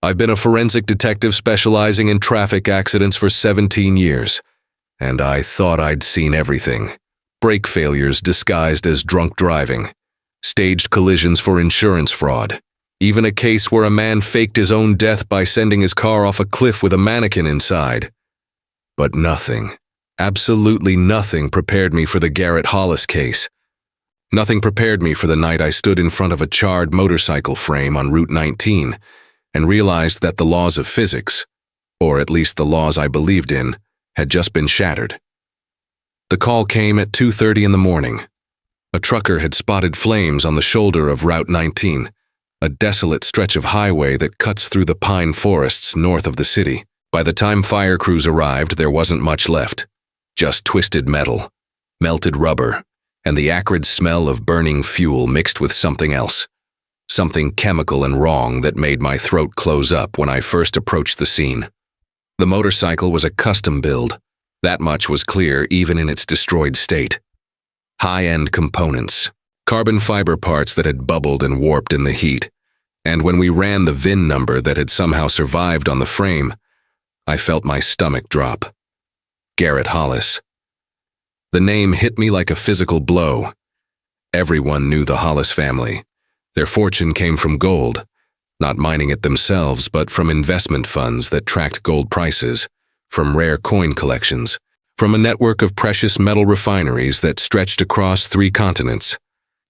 I've been a forensic detective specializing in traffic accidents for 17 years, and I thought I'd seen everything. Brake failures disguised as drunk driving, staged collisions for insurance fraud, even a case where a man faked his own death by sending his car off a cliff with a mannequin inside. But nothing, absolutely nothing prepared me for the Garrett Hollis case. Nothing prepared me for the night I stood in front of a charred motorcycle frame on Route 19 and realized that the laws of physics, or at least the laws I believed in, had just been shattered. The call came at 2:30 in the morning. A trucker had spotted flames on the shoulder of Route 19, a desolate stretch of highway that cuts through the pine forests north of the city. By the time fire crews arrived, there wasn't much left. Just twisted metal, melted rubber, and the acrid smell of burning fuel mixed with something else. Something chemical and wrong that made my throat close up when I first approached the scene. The motorcycle was a custom build. That much was clear even in its destroyed state. High-end components, carbon fiber parts that had bubbled and warped in the heat, and when we ran the VIN number that had somehow survived on the frame, I felt my stomach drop. Garrett Hollis. The name hit me like a physical blow. Everyone knew the Hollis family. Their fortune came from gold, not mining it themselves, but from investment funds that tracked gold prices, from rare coin collections, from a network of precious metal refineries that stretched across 3 continents.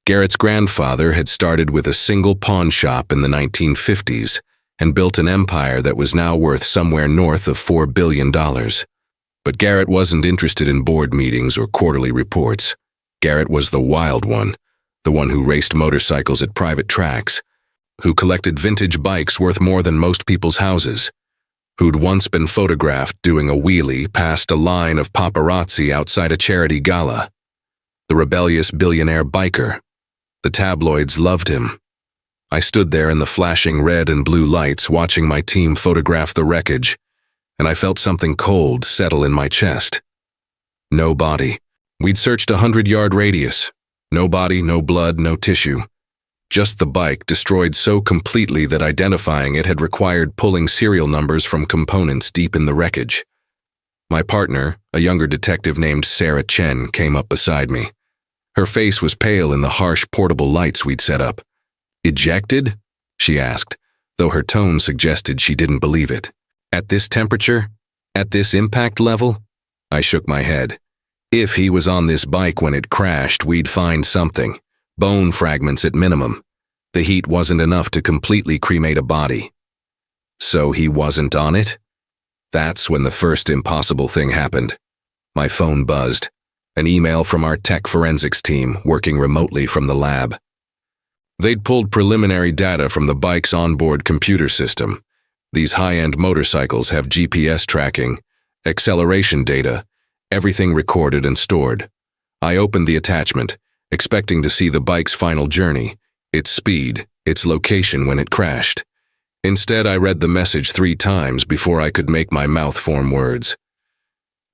Garrett's grandfather had started with a single pawn shop in the 1950s and built an empire that was now worth somewhere north of $4 billion. But Garrett wasn't interested in board meetings or quarterly reports. Garrett was the wild one, the one who raced motorcycles at private tracks, who collected vintage bikes worth more than most people's houses, who'd once been photographed doing a wheelie past a line of paparazzi outside a charity gala. The rebellious billionaire biker. The tabloids loved him. I stood there in the flashing red and blue lights watching my team photograph the wreckage, and I felt something cold settle in my chest. No body. We'd searched a 100-yard radius. No body, no blood, no tissue. Just the bike, destroyed so completely that identifying it had required pulling serial numbers from components deep in the wreckage. My partner, a younger detective named Sarah Chen, came up beside me. Her face was pale in the harsh portable lights we'd set up. "Ejected?" she asked, though her tone suggested she didn't believe it. "At this temperature? At this impact level?" I shook my head. If he was on this bike when it crashed, we'd find something. Bone fragments at minimum. The heat wasn't enough to completely cremate a body. So he wasn't on it? That's when the first impossible thing happened. My phone buzzed. An email from our tech forensics team working remotely from the lab. They'd pulled preliminary data from the bike's onboard computer system. These high-end motorcycles have GPS tracking, acceleration data, everything recorded and stored. I opened the attachment, expecting to see the bike's final journey, its speed, its location when it crashed. Instead, I read the message 3 times before I could make my mouth form words.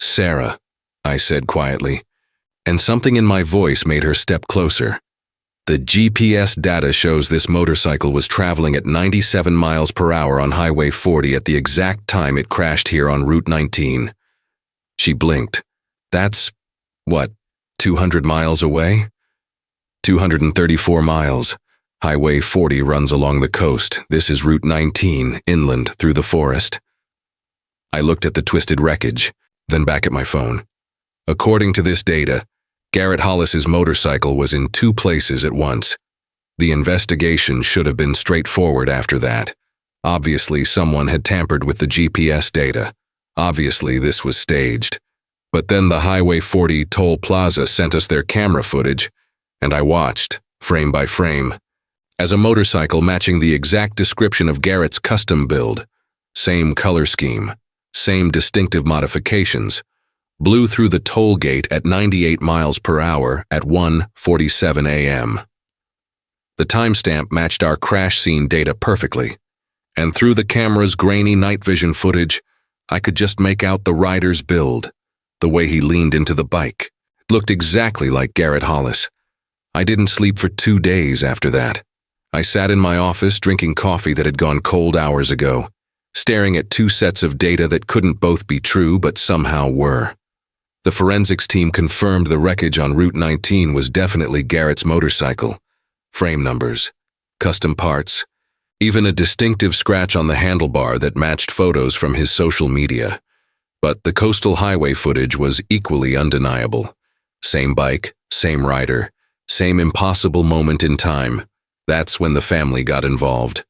"Sarah," I said quietly, and something in my voice made her step closer. "The GPS data shows this motorcycle was traveling at 97 miles per hour on Highway 40 at the exact time it crashed here on Route 19. She blinked. "That's, what, 200 miles away?" 234 miles. Highway 40 runs along the coast. This is Route 19, inland, through the forest. I looked at the twisted wreckage, then back at my phone. According to this data, Garrett Hollis's motorcycle was in 2 places at once. The investigation should have been straightforward after that. Obviously, someone had tampered with the GPS data. Obviously, this was staged. But then the Highway 40 toll plaza sent us their camera footage, and I watched, frame by frame, as a motorcycle matching the exact description of Garrett's custom build, same color scheme, same distinctive modifications, blew through the toll gate at 98 miles per hour at 1:47 a.m. The timestamp matched our crash scene data perfectly, and through the camera's grainy night vision footage, I could just make out the rider's build. The way he leaned into the bike looked exactly like Garrett Hollis. I didn't sleep for 2 days after that. I sat in my office drinking coffee that had gone cold hours ago, staring at two sets of data that couldn't both be true but somehow were. The forensics team confirmed the wreckage on Route 19 was definitely Garrett's motorcycle. Frame numbers, custom parts, even a distinctive scratch on the handlebar that matched photos from his social media. But the coastal highway footage was equally undeniable. Same bike, same rider, same impossible moment in time. That's when the family got involved.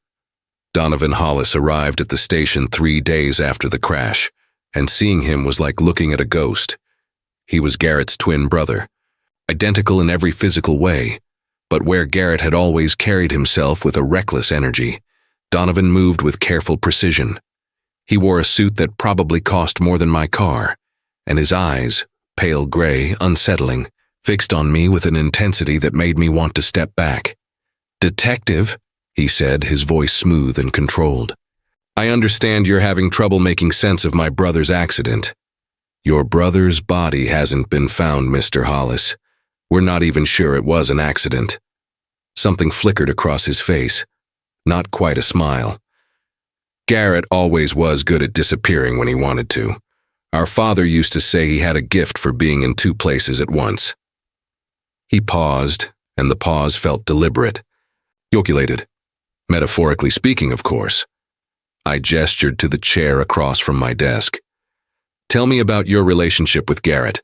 Donovan Hollis arrived at the station 3 days after the crash, and seeing him was like looking at a ghost. He was Garrett's twin brother, identical in every physical way, but where Garrett had always carried himself with a reckless energy, Donovan moved with careful precision. He wore a suit that probably cost more than my car, and his eyes, pale gray, unsettling, fixed on me with an intensity that made me want to step back. "Detective," he said, his voice smooth and controlled. "I understand you're having trouble making sense of my brother's accident. Your brother's body hasn't been found, Mr. Hollis. We're not even sure it was an accident." Something flickered across his face. Not quite a smile. Garrett always was good at disappearing when he wanted to. Our father used to say he had a gift for being in two places at once. He paused, and the pause felt deliberate, calculated. Metaphorically speaking, of course. I gestured to the chair across from my desk. "Tell me about your relationship with Garrett."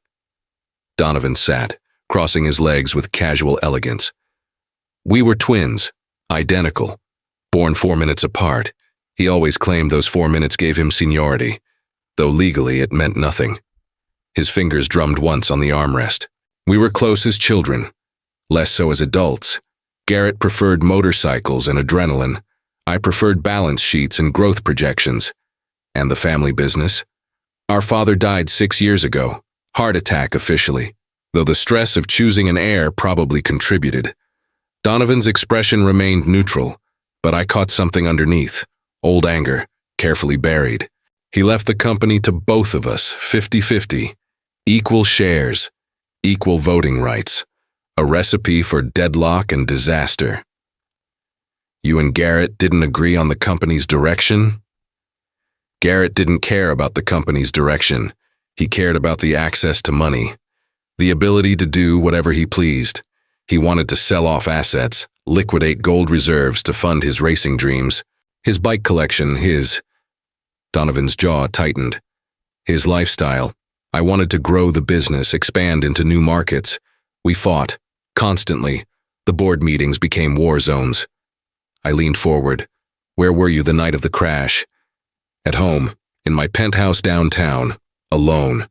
Donovan sat, crossing his legs with casual elegance. "We were twins, identical, born 4 minutes apart. He always claimed those 4 minutes gave him seniority, though legally it meant nothing." His fingers drummed once on the armrest. "We were close as children, less so as adults. Garrett preferred motorcycles and adrenaline. I preferred balance sheets and growth projections. And the family business? Our father died 6 years ago, heart attack officially, though the stress of choosing an heir probably contributed." Donovan's expression remained neutral, but I caught something underneath, old anger, carefully buried. He left the company to both of us, 50-50, equal shares, equal voting rights, a recipe for deadlock and disaster. "You and Garrett didn't agree on the company's direction?" Garrett didn't care about the company's direction. He cared about the access to money, the ability to do whatever he pleased. He wanted to sell off assets, liquidate gold reserves to fund his racing dreams, his bike collection, Donovan's jaw tightened. His lifestyle. I wanted to grow the business, expand into new markets. We fought, constantly. The board meetings became war zones. I leaned forward. "Where were you the night of the crash?" "At home, in my penthouse downtown, alone."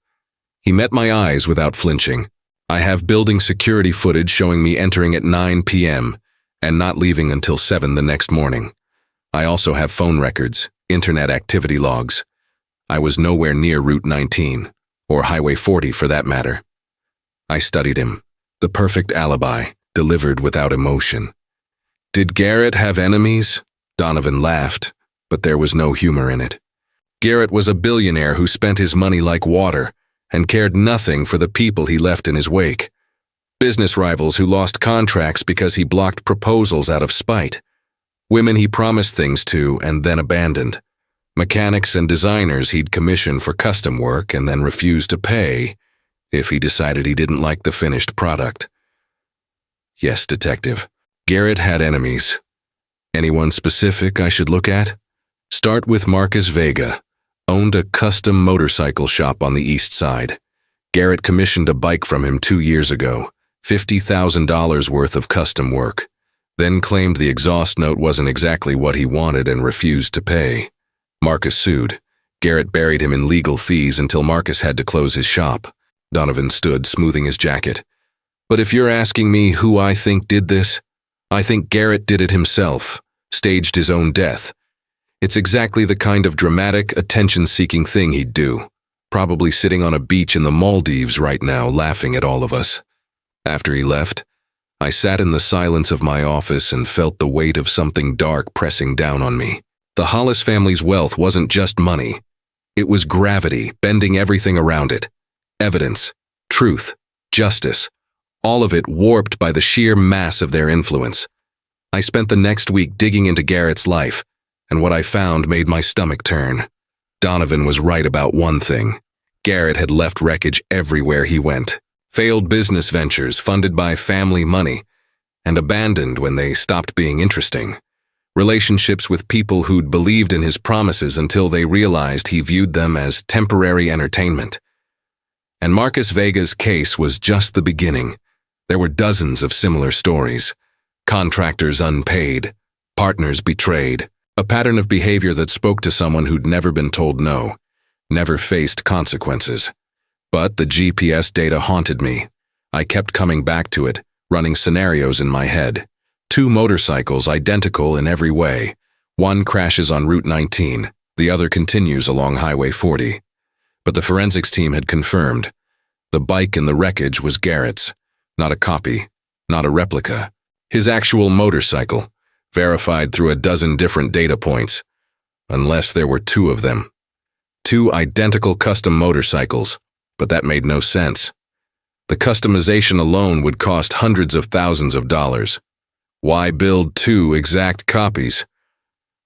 He met my eyes without flinching. "I have building security footage showing me entering at 9 p.m. and not leaving until 7 the next morning. I also have phone records, internet activity logs. I was nowhere near Route 19, or Highway 40 for that matter." I studied him. The perfect alibi, delivered without emotion. "Did Garrett have enemies?" Donovan laughed, but there was no humor in it. "Garrett was a billionaire who spent his money like water and cared nothing for the people he left in his wake. Business rivals who lost contracts because he blocked proposals out of spite. Women he promised things to and then abandoned. Mechanics and designers he'd commission for custom work and then refused to pay if he decided he didn't like the finished product." "Yes, Detective. Garrett had enemies. Anyone specific I should look at?" "Start with Marcus Vega. Owned a custom motorcycle shop on the east side. Garrett commissioned a bike from him 2 years ago, $50,000 worth of custom work, then claimed the exhaust note wasn't exactly what he wanted and refused to pay. Marcus sued. Garrett buried him in legal fees until Marcus had to close his shop." Donovan stood, smoothing his jacket. "But if you're asking me who I think did this, I think Garrett did it himself, staged his own death. It's exactly the kind of dramatic, attention-seeking thing he'd do, probably sitting on a beach in the Maldives right now, laughing at all of us." After he left, I sat in the silence of my office and felt the weight of something dark pressing down on me. The Hollis family's wealth wasn't just money. It was gravity, bending everything around it. Evidence, truth, justice, all of it warped by the sheer mass of their influence. I spent the next week digging into Garrett's life, and what I found made my stomach turn. Donovan was right about one thing. Garrett had left wreckage everywhere he went. Failed business ventures funded by family money, and abandoned when they stopped being interesting. Relationships with people who'd believed in his promises until they realized he viewed them as temporary entertainment. And Marcus Vega's case was just the beginning. There were dozens of similar stories. Contractors unpaid, partners betrayed, a pattern of behavior that spoke to someone who'd never been told no, never faced consequences. But the GPS data haunted me. I kept coming back to it, running scenarios in my head. 2 motorcycles identical in every way. One crashes on Route 19, the other continues along Highway 40. But the forensics team had confirmed. The bike in the wreckage was Garrett's, not a copy, not a replica. His actual motorcycle, verified through a dozen different data points. Unless there were 2 of them. 2 identical custom motorcycles, but that made no sense. The customization alone would cost hundreds of thousands of dollars. Why build 2 exact copies?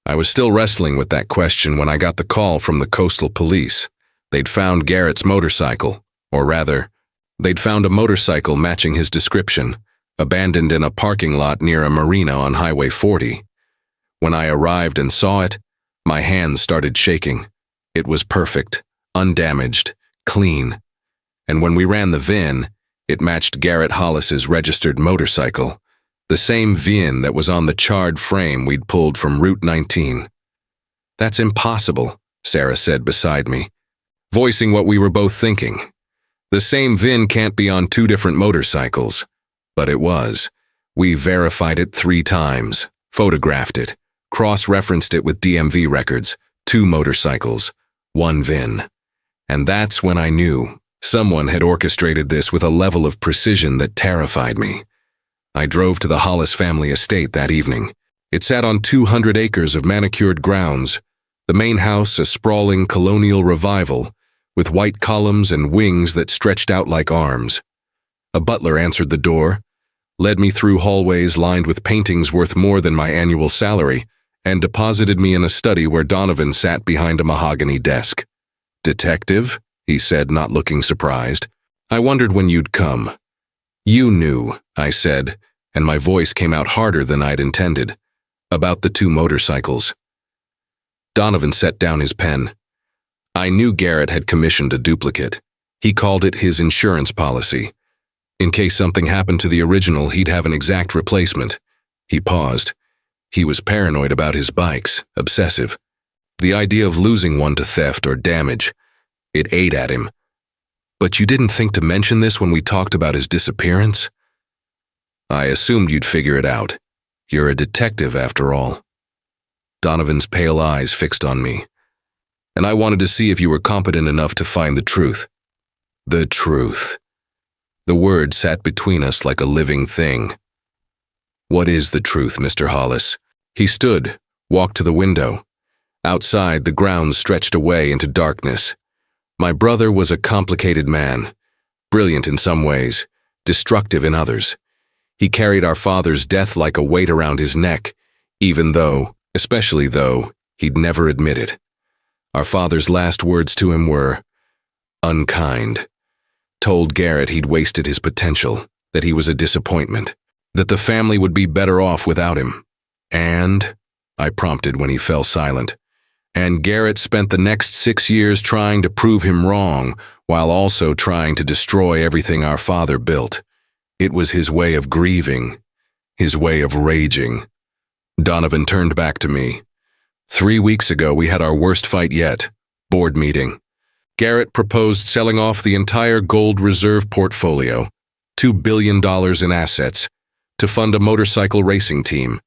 I was still wrestling with that question when I got the call from the coastal police. They'd found Garrett's motorcycle, or rather, they'd found a motorcycle matching his description, abandoned in a parking lot near a marina on Highway 40. When I arrived and saw it, my hands started shaking. It was perfect, undamaged, clean. And when we ran the VIN, it matched Garrett Hollis's registered motorcycle, the same VIN that was on the charred frame we'd pulled from Route 19. "That's impossible," Sarah said beside me, voicing what we were both thinking. The same VIN can't be on 2 different motorcycles. But it was. We verified it 3 times, photographed it, cross-referenced it with DMV records, 2 motorcycles, 1 VIN. And that's when I knew someone had orchestrated this with a level of precision that terrified me. I drove to the Hollis family estate that evening. It sat on 200 acres of manicured grounds, the main house a sprawling colonial revival, with white columns and wings that stretched out like arms. A butler answered the door, led me through hallways lined with paintings worth more than my annual salary, and deposited me in a study where Donovan sat behind a mahogany desk. "Detective?" he said, not looking surprised. "I wondered when you'd come." "You knew," I said, and my voice came out harder than I'd intended. "About the 2 motorcycles." Donovan set down his pen. I knew Garrett had commissioned a duplicate. He called it his insurance policy. In case something happened to the original, he'd have an exact replacement. He paused. He was paranoid about his bikes, obsessive. The idea of losing one to theft or damage, it ate at him. "But you didn't think to mention this when we talked about his disappearance?" "I assumed you'd figure it out. You're a detective, after all." Donovan's pale eyes fixed on me. "And I wanted to see if you were competent enough to find the truth." The truth. The word sat between us like a living thing. "What is the truth, Mr. Hollis?" He stood, walked to the window. Outside, the grounds stretched away into darkness. My brother was a complicated man, brilliant in some ways, destructive in others. He carried our father's death like a weight around his neck, even though, especially though, he'd never admit it. Our father's last words to him were unkind. Told Garrett he'd wasted his potential, that he was a disappointment, that the family would be better off without him. "And?" I prompted when he fell silent. "And Garrett spent the next 6 years trying to prove him wrong, while also trying to destroy everything our father built. It was his way of grieving, his way of raging." Donovan turned back to me. 3 weeks ago, we had our worst fight yet. Board meeting. Garrett proposed selling off the entire gold reserve portfolio, $2 billion in assets, to fund a motorcycle racing team.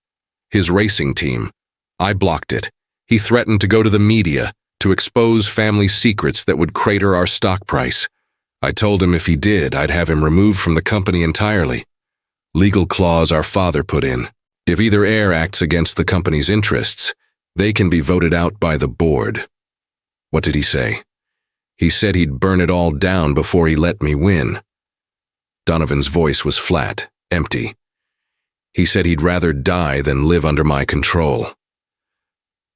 His racing team. I blocked it. He threatened to go to the media, to expose family secrets that would crater our stock price. I told him if he did, I'd have him removed from the company entirely. Legal clause our father put in. If either heir acts against the company's interests, they can be voted out by the board. What did he say? He said he'd burn it all down before he let me win. Donovan's voice was flat, empty. He said he'd rather die than live under my control.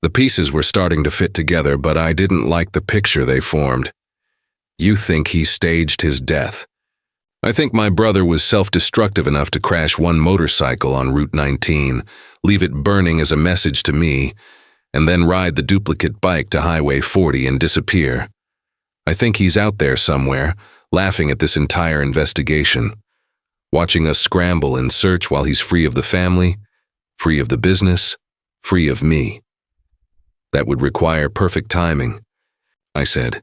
The pieces were starting to fit together, but I didn't like the picture they formed. You think he staged his death? I think my brother was self-destructive enough to crash one motorcycle on Route 19, leave it burning as a message to me, and then ride the duplicate bike to Highway 40 and disappear. I think he's out there somewhere, laughing at this entire investigation, watching us scramble and search while he's free of the family, free of the business, free of me. That would require perfect timing. I said,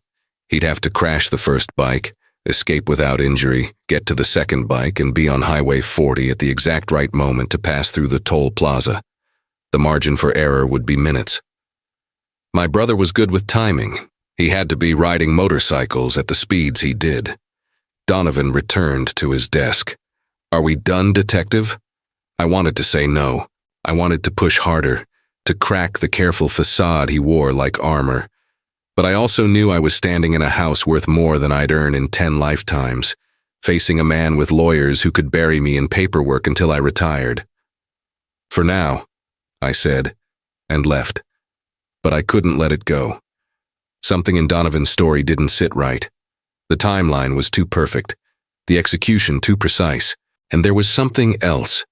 he'd have to crash the first bike, escape without injury, get to the second bike, and be on Highway 40 at the exact right moment to pass through the toll plaza. The margin for error would be minutes. My brother was good with timing. He had to be riding motorcycles at the speeds he did. Donovan returned to his desk. Are we done, detective? I wanted to say no. I wanted to push harder, to crack the careful facade he wore like armor. But I also knew I was standing in a house worth more than I'd earn in 10 lifetimes, facing a man with lawyers who could bury me in paperwork until I retired. For now, I said, and left. But I couldn't let it go. Something in Donovan's story didn't sit right. The timeline was too perfect, the execution too precise, and there was something else,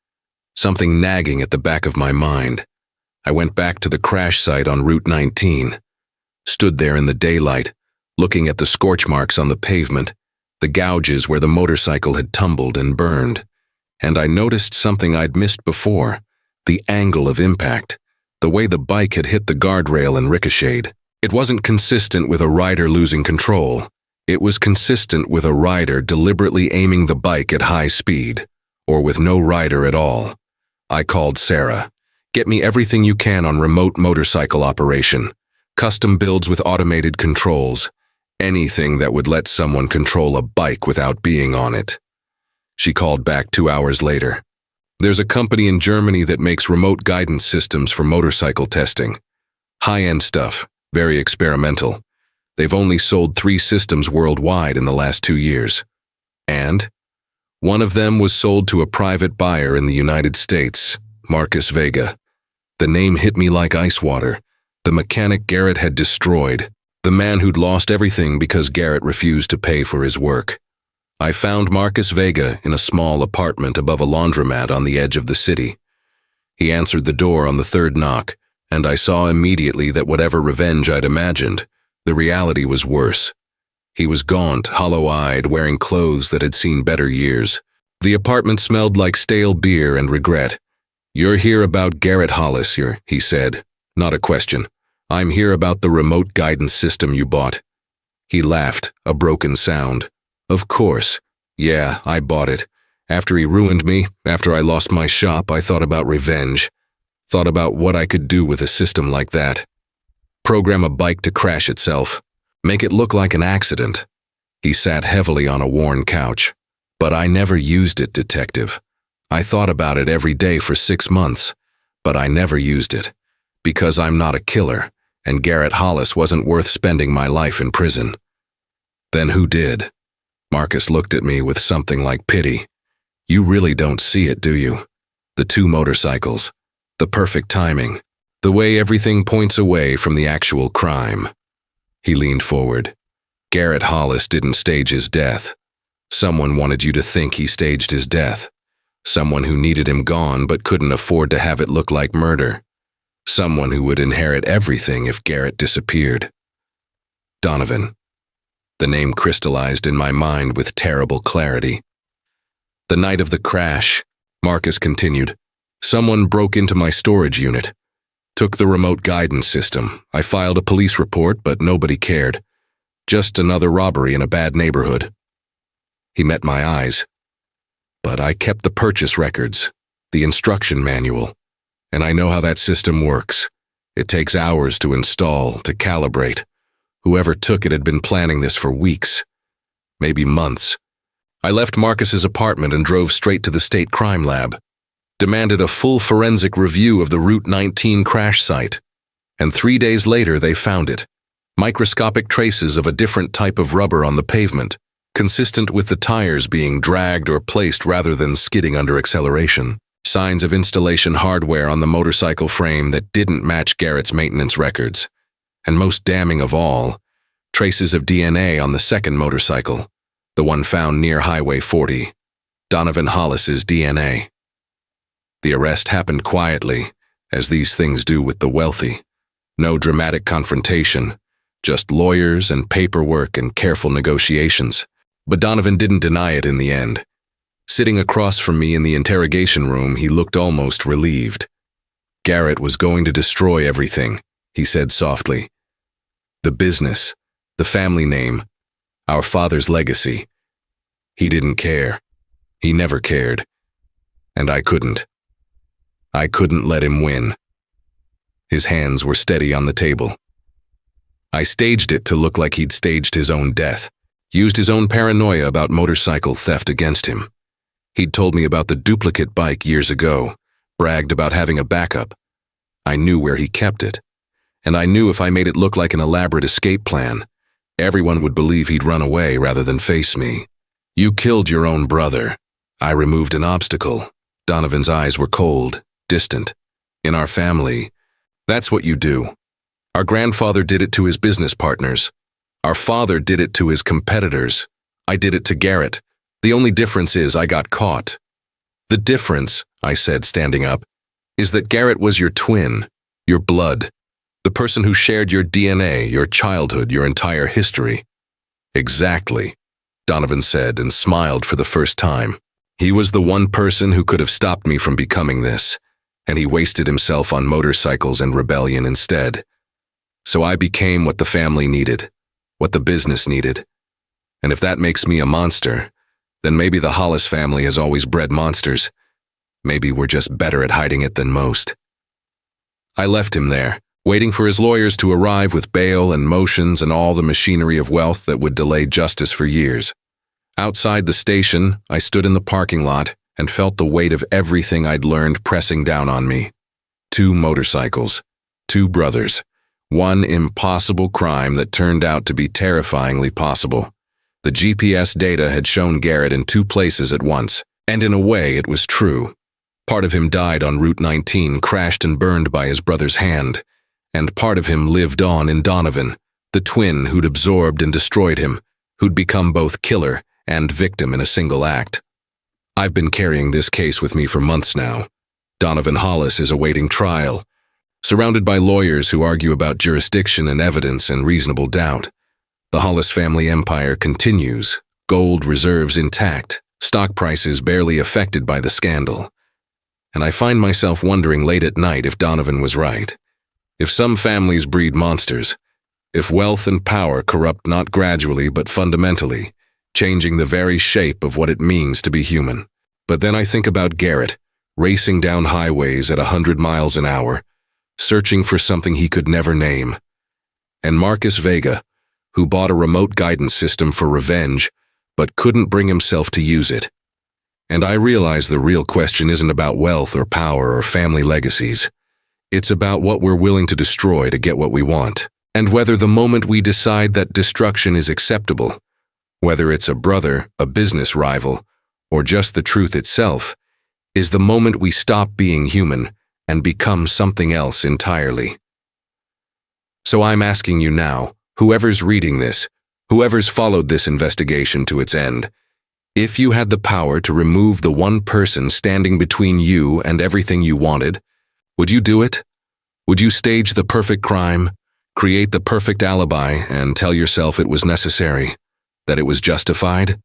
something nagging at the back of my mind. I went back to the crash site on Route 19, stood there in the daylight, looking at the scorch marks on the pavement, the gouges where the motorcycle had tumbled and burned, and I noticed something I'd missed before, the angle of impact, the way the bike had hit the guardrail and ricocheted. It wasn't consistent with a rider losing control. It was consistent with a rider deliberately aiming the bike at high speed, or with no rider at all. I called Sarah. Get me everything you can on remote motorcycle operation. Custom builds with automated controls. Anything that would let someone control a bike without being on it. She called back 2 hours later. There's a company in Germany that makes remote guidance systems for motorcycle testing. High-end stuff, very experimental. They've only sold 3 systems worldwide in the last 2 years. And one of them was sold to a private buyer in the United States, Marcus Vega. The name hit me like ice water. The mechanic Garrett had destroyed. The man who'd lost everything because Garrett refused to pay for his work. I found Marcus Vega in a small apartment above a laundromat on the edge of the city. He answered the door on the 3rd knock, and I saw immediately that whatever revenge I'd imagined, the reality was worse. He was gaunt, hollow-eyed, wearing clothes that had seen better years. The apartment smelled like stale beer and regret. You're here about Garrett Hollis, he said. Not a question. I'm here about the remote guidance system you bought. He laughed, a broken sound. Of course. Yeah, I bought it. After he ruined me, after I lost my shop, I thought about revenge. Thought about what I could do with a system like that. Program a bike to crash itself. Make it look like an accident. He sat heavily on a worn couch. But I never used it, detective. I thought about it every day for 6 months, but I never used it. Because I'm not a killer, and Garrett Hollis wasn't worth spending my life in prison. Then who did? Marcus looked at me with something like pity. You really don't see it, do you? The 2 motorcycles. The perfect timing. The way everything points away from the actual crime. He leaned forward. Garrett Hollis didn't stage his death. Someone wanted you to think he staged his death. Someone who needed him gone but couldn't afford to have it look like murder. Someone who would inherit everything if Garrett disappeared. Donovan. The name crystallized in my mind with terrible clarity. The night of the crash, Marcus continued, someone broke into my storage unit. Took the remote guidance system. I filed a police report, but nobody cared. Just another robbery in a bad neighborhood. He met my eyes. But I kept the purchase records, the instruction manual, and I know how that system works. It takes hours to install, to calibrate. Whoever took it had been planning this for weeks, maybe months. I left Marcus's apartment and drove straight to the state crime lab. Demanded a full forensic review of the Route 19 crash site. And 3 days later they found it. Microscopic traces of a different type of rubber on the pavement, consistent with the tires being dragged or placed rather than skidding under acceleration. Signs of installation hardware on the motorcycle frame that didn't match Garrett's maintenance records. And most damning of all, traces of DNA on the second motorcycle, the one found near Highway 40, Donovan Hollis's DNA. The arrest happened quietly, as these things do with the wealthy. No dramatic confrontation, just lawyers and paperwork and careful negotiations. But Donovan didn't deny it in the end. Sitting across from me in the interrogation room, he looked almost relieved. Garrett was going to destroy everything, he said softly. The business, the family name, our father's legacy. He didn't care. He never cared. And I couldn't. I couldn't let him win. His hands were steady on the table. I staged it to look like he'd staged his own death, used his own paranoia about motorcycle theft against him. He'd told me about the duplicate bike years ago, bragged about having a backup. I knew where he kept it, and I knew if I made it look like an elaborate escape plan, everyone would believe he'd run away rather than face me. You killed your own brother. I removed an obstacle. Donovan's eyes were cold, distant. In our family, that's what you do. Our grandfather did it to his business partners. Our father did it to his competitors. I did it to Garrett. The only difference is I got caught. The difference, I said, standing up, is that Garrett was your twin, your blood, the person who shared your DNA, your childhood, your entire history. Exactly, Donovan said and smiled for the first time. He was the one person who could have stopped me from becoming this, and he wasted himself on motorcycles and rebellion instead. So I became what the family needed, what the business needed. And if that makes me a monster, then maybe the Hollis family has always bred monsters. Maybe we're just better at hiding it than most. I left him there, waiting for his lawyers to arrive with bail and motions and all the machinery of wealth that would delay justice for years. Outside the station, I stood in the parking lot and felt the weight of everything I'd learned pressing down on me. 2 motorcycles, 2 brothers, one impossible crime that turned out to be terrifyingly possible. The GPS data had shown Garrett in 2 places at once, and in a way it was true. Part of him died on Route 19, crashed and burned by his brother's hand, and part of him lived on in Donovan, the twin who'd absorbed and destroyed him, who'd become both killer and victim in a single act. I've been carrying this case with me for months now. Donovan Hollis is awaiting trial, surrounded by lawyers who argue about jurisdiction and evidence and reasonable doubt. The Hollis family empire continues, gold reserves intact, stock prices barely affected by the scandal. And I find myself wondering late at night if Donovan was right. If some families breed monsters, if wealth and power corrupt not gradually but fundamentally, changing the very shape of what it means to be human. But then I think about Garrett, racing down highways at 100 miles an hour, searching for something he could never name. And Marcus Vega, who bought a remote guidance system for revenge, but couldn't bring himself to use it. And I realize the real question isn't about wealth or power or family legacies. It's about what we're willing to destroy to get what we want, and whether the moment we decide that destruction is acceptable, whether it's a brother, a business rival, or just the truth itself, is the moment we stop being human and become something else entirely. So I'm asking you now, whoever's reading this, whoever's followed this investigation to its end, if you had the power to remove the one person standing between you and everything you wanted, would you do it? Would you stage the perfect crime, create the perfect alibi, and tell yourself it was necessary, that it was justified?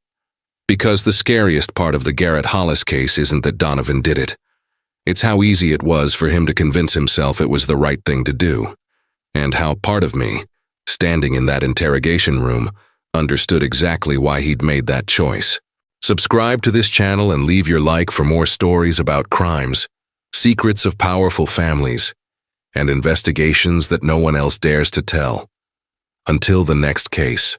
Because the scariest part of the Garrett Hollis case isn't that Donovan did it. It's how easy it was for him to convince himself it was the right thing to do, and how part of me, standing in that interrogation room, understood exactly why he'd made that choice. Subscribe to this channel and leave your like for more stories about crimes, secrets of powerful families, and investigations that no one else dares to tell. Until the next case.